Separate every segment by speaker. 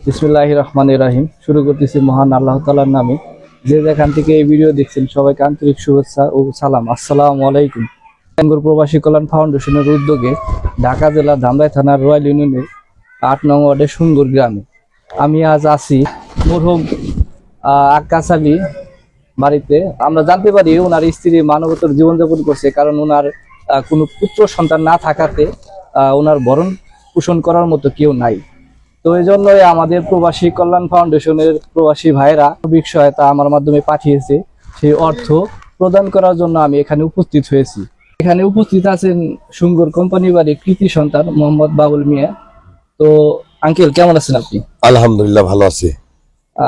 Speaker 1: বিসমিল্লাহির রহমানির রহিম। শুরু করতেছি মহান আল্লাহ তাআলার নামে। যে যেখান থেকে এই ভিডিও দেখছেন সবাইকে আন্তরিক শুভেচ্ছা ও সালাম। আসসালামু আলাইকুম। টাঙ্গুর প্রবাসী কল্যাণ ফাউন্ডেশনের উদ্যোগে ঢাকা জেলা ধামরাই থানার রয়্যাল ইউনিয়নের ৮ নং ওয়ার্ডের সুঙ্গুর গ্রামে আমি আজ আছি মরহুম আক্কাস আলী বাড়িতে। আমরা জানতে পারি ওনার স্ত্রী মানবতর জীবনযাপন করছে, কারণ ওনার কোনো পুত্র সন্তান না থাকাতে ওনার ভরণ পোষণ করার মতো কেউ নাই। তো এই জন্যই আমাদের প্রবাসী কল্যাণ ফাউন্ডেশনের প্রবাসী ভাইরা সার্বিক সহায়তা আমার মাধ্যমে পাঠিয়েছে। সেই অর্থ প্রদান করার জন্য আমি এখানে উপস্থিত হয়েছি। এখানে উপস্থিত আছেন সুঙ্গুর কোম্পানি বাড়ির কৃতি সন্তান মোহাম্মদ বাবুল মিয়া। তো আঙ্কেল, কেমন আছেন আপনি?
Speaker 2: আলহামদুলিল্লাহ, ভালো আছি।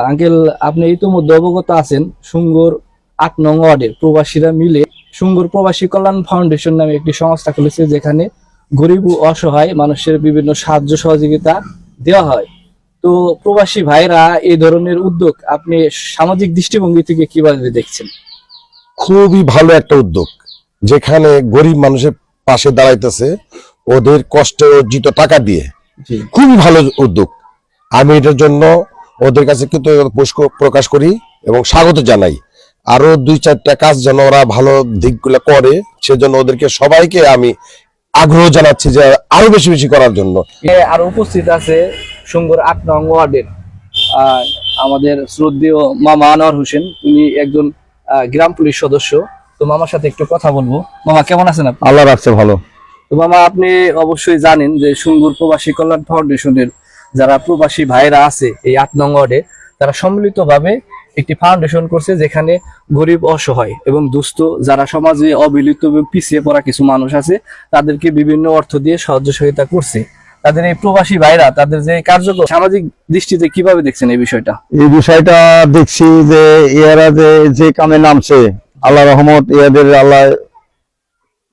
Speaker 1: আঙ্কেল, আপনি ইতিমধ্যে অবগত আছেন সুঙ্গুর ৮ নং ওয়ার্ডের প্রবাসীরা মিলে সুঙ্গুর প্রবাসী কল্যাণ ফাউন্ডেশন নামে একটি সংস্থা খুলেছে, যেখানে গরিব ও অসহায় মানুষের বিভিন্ন সাহায্য সহযোগিতা দেওয়া হয়। তো প্রবাসী ভাইরা এই ধরনের উদ্যোগ আপনি সামাজিক দৃষ্টিভঙ্গি থেকে কিভাবে দেখছেন?
Speaker 2: খুবই ভালো একটা উদ্যোগ, যেখানে গরিব মানুষের পাশে দাঁড়াইতেছে ওদের কষ্টে অর্জিত টাকা দিয়ে। খুবই ভালো উদ্যোগ। আমি এটার জন্য ওদের কাছে কৃতজ্ঞতা প্রকাশ করি এবং স্বাগত জানাই। আরো ২-৪টা কাজ যেন ওরা ভালো দিকগুলো করে, সেজন্য ওদেরকে সবাইকে আমি আগ্রহ জানাচ্ছি যে আরো বেশি বেশি করার জন্য।
Speaker 1: আর উপস্থিত আছে সুঙ্গুর ৮ নং ওয়ার্ডের আমাদের শ্রদ্ধেয় মামা আনোয়ার হোসেন। উনি একজন গ্রাম পুলিশ সদস্য। তো মামার সাথে একটু কথা বলবো। মামা, কেমন আছেন আপনি?
Speaker 3: আল্লাহ রাখছে ভালো।
Speaker 1: তো মামা, আপনি অবশ্যই জানেন যে সুঙ্গুর প্রবাসী কল্যাণ ফাউন্ডেশনের যারা প্রবাসী ভাইরা আছে এই ৮ নং ওয়ার্ডে, তারা সম্মিলিতভাবে একটি ফাউন্ডেশন করছে, যেখানে গরিব, অসহায় এবং দুস্থ যারা সমাজে অবহেলিত এবং পিছিয়ে পড়া কিছু মানুষ আছে, তাদেরকে বিভিন্ন অর্থ দিয়ে সাহায্য সহায়তা করছে। তাদের এই প্রবাসী ভাইরা তাদের যে কার্যক্রম সামাজিক দৃষ্টিতে কিভাবে দেখছেন এই বিষয়টা?
Speaker 3: এই বিষয়টা দেখছি যে এরা যে কামে নামছে, আল্লাহ রহমত, এদের আল্লাহ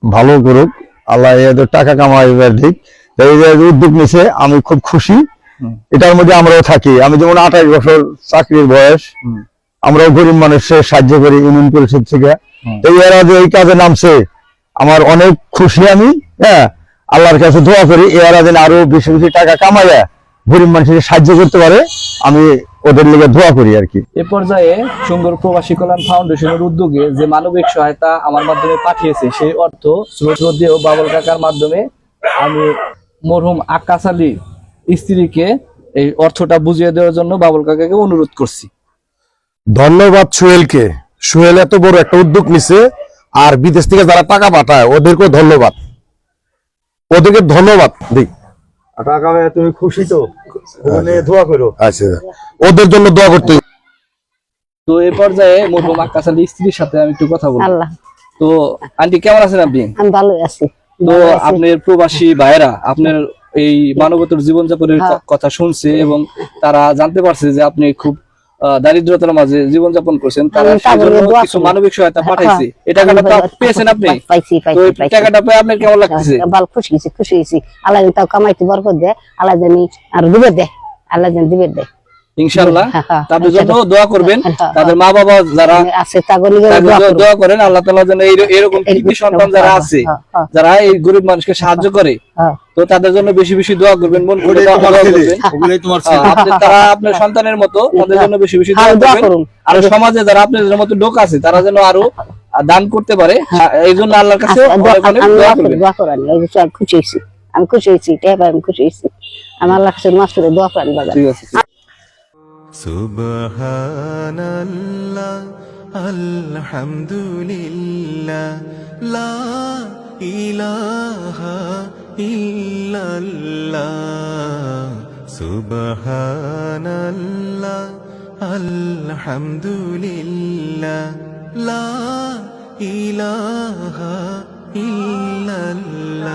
Speaker 3: ভালো করুক, আল্লাহ এদের টাকা কামাইবার দিক। এই যে উদ্যোগ নিছে, আমি খুব খুশি। এটার মধ্যে আমরাও থাকি। আমি যেমন ২৮ বছর চাকরির বয়স, আমরাও গরিব মানুষের সাহায্য করি ইউনিয়ন পরিষদ থেকে। এরা যে এই কাজে নামছে, আমার অনেক খুশি আমি। হ্যাঁ, আল্লাহর কাছে দোয়া করি এরা যেন আরো বেশি বেশি টাকা কামাইয়া গরিব মানুষের সাহায্য করতে পারে। আমি ওদের লিগে দোয়া করি আর কি।
Speaker 1: এ পর্যায়ে সুঙ্গুর প্রবাসী কল্যাণ ফাউন্ডেশনের উদ্যোগে যে মানবিক সহায়তা আমার মাধ্যমে পাঠিয়েছে, সেই অর্থ শ্রদ্ধেয় বাবুল কাকার মাধ্যমে আমি মরহুম আক্কাস আলী স্ত্রীকে এই অর্থটা বুঝিয়ে দেওয়ার জন্য বাবুল কাকাকে অনুরোধ করছি।
Speaker 2: ধন্যবাদ সোহেলকে। সোহেল এত বড় একটা উদ্যোগ নিছে, আর বিদেশ থেকে যারা টাকা পাঠায় ওদেরকেও ধন্যবাদ। ওদেরকে ধন্যবাদ দিই।
Speaker 3: তুমি খুশি তো? দোয়া করো।
Speaker 2: আচ্ছা, ওদের জন্য দোয়া করতে।
Speaker 1: তো এই পর্যায়ে মরহুম আক্কাস আলী স্ত্রীর সাথে আমি একটু কথা বলবো। তো আন্টি, কেমন আছেন আপনি?
Speaker 4: আমি ভালো আছি।
Speaker 1: তো আপনার প্রবাসী ভাইরা আপনার এই মানবতার জীবনযাপনের কথা শুনছে এবং তারা জানতে পারছে যে আপনি খুব দারিদ্রতার মাঝে জীবনযাপন করছেন। তারা সেজন্য কিছু মানবিক সহায়তা পাঠাইছে। এই টাকাটা পেয়েছেন আপনি? তো এই টাকাটা পেয়ে আপনার কেমন লাগতেছে?
Speaker 4: ভালো, খুশি হয়েছি। আল্লাহ তাও কামাইতে বরকত দেয়, আল্লাহ জানি আর দিবে দেয়, আল্লাহ জানি দিবে দেয়
Speaker 1: ইনশাআল্লাহ। তাদের জন্য দোয়া করবেন, তাদের মা বাবা যারা আছে দোয়া করেন। আল্লাহ তাআলা যেন এরকম কৃতি সন্তান যারা আছে, যারা এই গরিব মানুষকে সাহায্য করে, তো তাদের জন্য বেশি বেশি দোয়া করবেন, মন করে দোয়া করবেন। তারা আপনার সন্তানের মতো, তাদের জন্য বেশি বেশি দোয়া করুন। আর সমাজে যারা আপনাদের মতো লোক আছে, তারা যেন আরো দান করতে পারে, এই জন্য আল্লাহর কাছে দোয়া করবেন।
Speaker 4: আমি খুশি হয়েছি, আমি খুশি হয়েছি। আমি আল্লাহর কাছে মাফ করে দোয়া করেন বাবা।
Speaker 1: ঠিক আছে।
Speaker 5: সুবহানাল্লাহ, আলহামদুলিল্লাহ, লা ইলাহা ইল্লাল্লাহ। সুবহানাল্লাহ, আলহামদুলিল্লাহ, লা ইলাহা ইল্লাল্লাহ।